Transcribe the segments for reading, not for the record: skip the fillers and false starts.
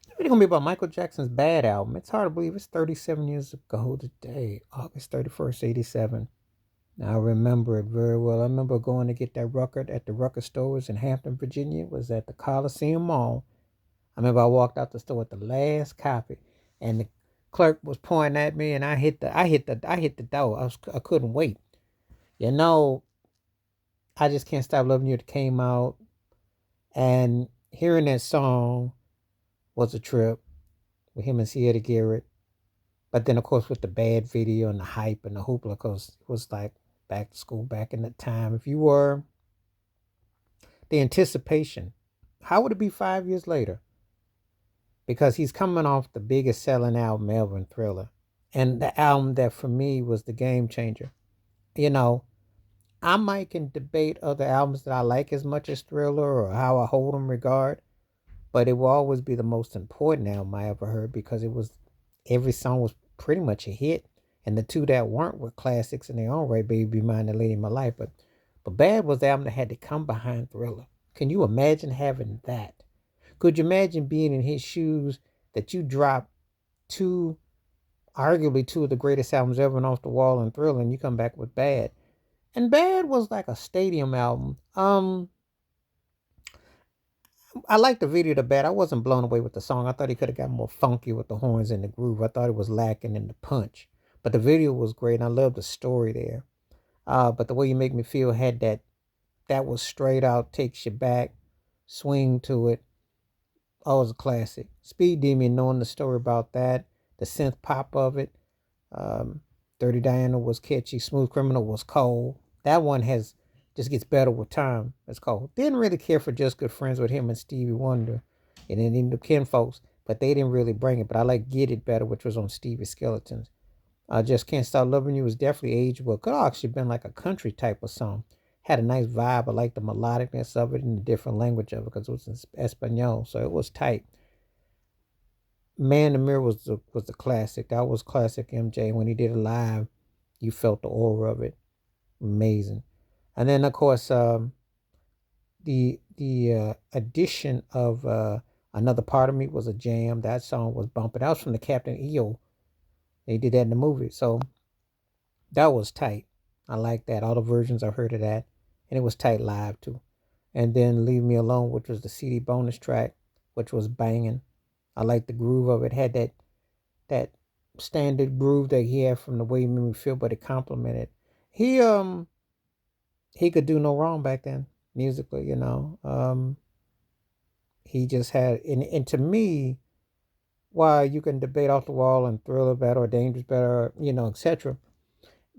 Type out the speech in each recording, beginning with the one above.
It's gonna be about Michael Jackson's Bad album. It's hard to believe it's 37 years ago today, August 31st, 87. I remember it very well. I remember going to get that record at the record stores in Hampton, Virginia. It was at the Coliseum Mall. I remember I walked out the store with the last copy, and the clerk was pointing at me, and I hit the door. I couldn't wait. You know, I just can't stop loving you. It came out, and hearing that song was a trip with him and Sierra Garrett. But then, of course, with the bad video and the hype and the hoopla, because it was like back to school back in the time. If you were the anticipation, how would it be 5 years later? Because he's coming off the biggest selling album ever in Thriller, and the album that for me was the game changer. You know, I might can debate other albums that I like as much as Thriller or how I hold them regard, but it will always be the most important album I ever heard because it was every song was pretty much a hit, and the two that weren't were classics in their own right. Baby, Be Mine, and Lady in My Life, but Bad was the album that had to come behind Thriller. Can you imagine having that? Could you imagine being in his shoes that you dropped two, arguably two of the greatest albums ever and Off the Wall and Thriller, and you come back with Bad? And Bad was like a stadium album. I liked the video to Bad. I wasn't blown away with the song. I thought he could have got more funky with the horns and the groove. I thought it was lacking in the punch. But the video was great, and I loved the story there. But the way you make me feel had that was straight out, takes you back, swing to it. Always a classic. Speed Demon, knowing the story about that, the synth pop of it. Um, Dirty Diana was catchy. Smooth Criminal was cold. That one has just gets better with time. It's cold. Didn't really care for Just Good Friends with him and Stevie Wonder, and then the Ken folks, but they didn't really bring it. But I like Get It Better, which was on Stevie Skeletons. I Just Can't Stop Loving You was definitely aged well. Could actually been like a country type of song. Had a nice vibe. I like the melodicness of it and the different language of it because it was in Espanol, so it was tight. Man in the Mirror was the classic. That was classic MJ. When he did it live, you felt the aura of it. Amazing. And then of course the addition of Another Part of Me was a jam. That song was bumping. That was from the Captain EO. They did that in the movie. So that was tight. I like that. All the versions I've heard of that. And it was tight live too. And then Leave Me Alone, which was the CD bonus track, which was banging. I like the groove of it. Had that standard groove that he had from the way he made me feel, but it complemented. He he could do no wrong back then musically, you know. He just had and to me, while you can debate Off the Wall and Thriller better or Dangerous better, you know, etc.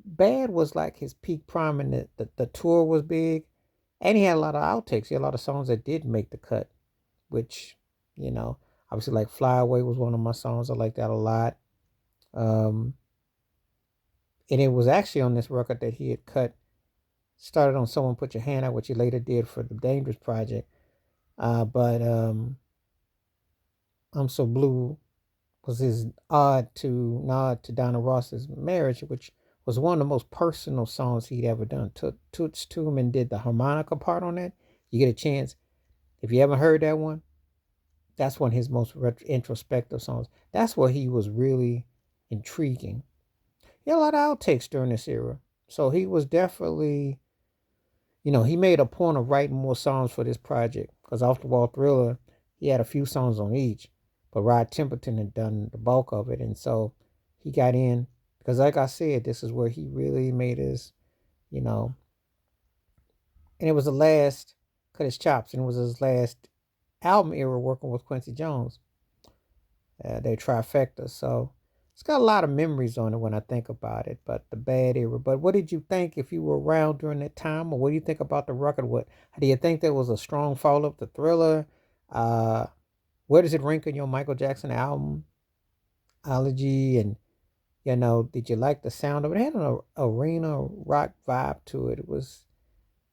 Bad was like his peak prime, and the tour was big, and he had a lot of outtakes. He had a lot of songs that did make the cut, which, you know, obviously like Fly Away was one of my songs. I like that a lot. Um, and it was actually on this record that he had cut, started on Someone Put Your Hand Out, which he later did for the Dangerous Project. But I'm So Blue was his nod to Donna Ross's marriage, which was one of the most personal songs he'd ever done. Toots Tooman did the harmonica part on that. You get a chance. If you haven't heard that one, that's one of his most introspective songs. That's where he was really intriguing. He had a lot of outtakes during this era. So he was definitely, he made a point of writing more songs for this project because Off the Wall Thriller, he had a few songs on each, but Rod Temperton had done the bulk of it. And so he got in because, like I said, this is where he really made his, you know, and it was the last, cut his chops, and it was his last album era working with Quincy Jones. They trifecta. So it's got a lot of memories on it when I think about it. But the bad era. But what did you think if you were around during that time, or what do you think about the record? What do you think there was a strong follow up to Thriller? Uh, where does it rank in your Michael Jackson album ology? And did you like the sound of it? It had an arena rock vibe to it. It was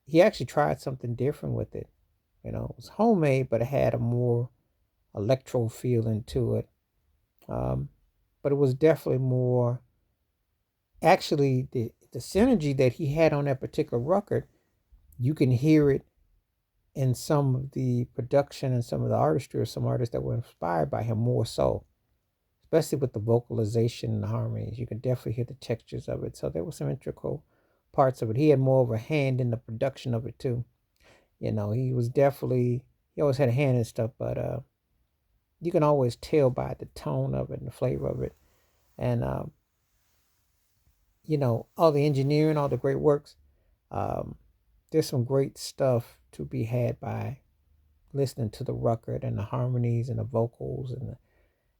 he actually tried something different with it. It was homemade, but it had a more electro feeling to it. Um, but it was definitely more actually the synergy that he had on that particular record. You can hear it in some of the production and some of the artistry, or some artists that were inspired by him more so, especially with the vocalization and the harmonies. You can definitely hear the textures of it. So there were some integral parts of it. He had more of a hand in the production of it too. He was definitely, he always had a hand in stuff, but you can always tell by the tone of it and the flavor of it. And all the engineering, all the great works. Um, there's some great stuff to be had by listening to the record and the harmonies and the vocals and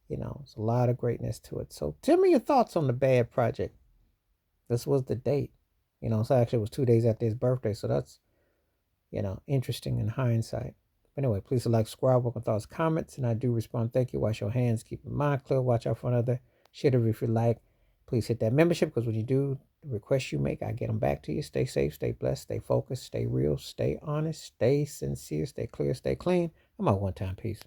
it's a lot of greatness to it. So tell me your thoughts on the Bad Project. This was the date. So actually it was 2 days after his birthday. So that's, interesting in hindsight. But anyway, please like, subscribe, welcome thoughts, comments, and I do respond. Thank you. Wash your hands, keep your mind clear, watch out for another. Share it if you like. Please hit that membership, because when you do, the requests you make, I get them back to you. Stay safe, stay blessed, stay focused, stay real, stay honest, stay sincere, stay clear, stay clean. I'm out one time. Peace.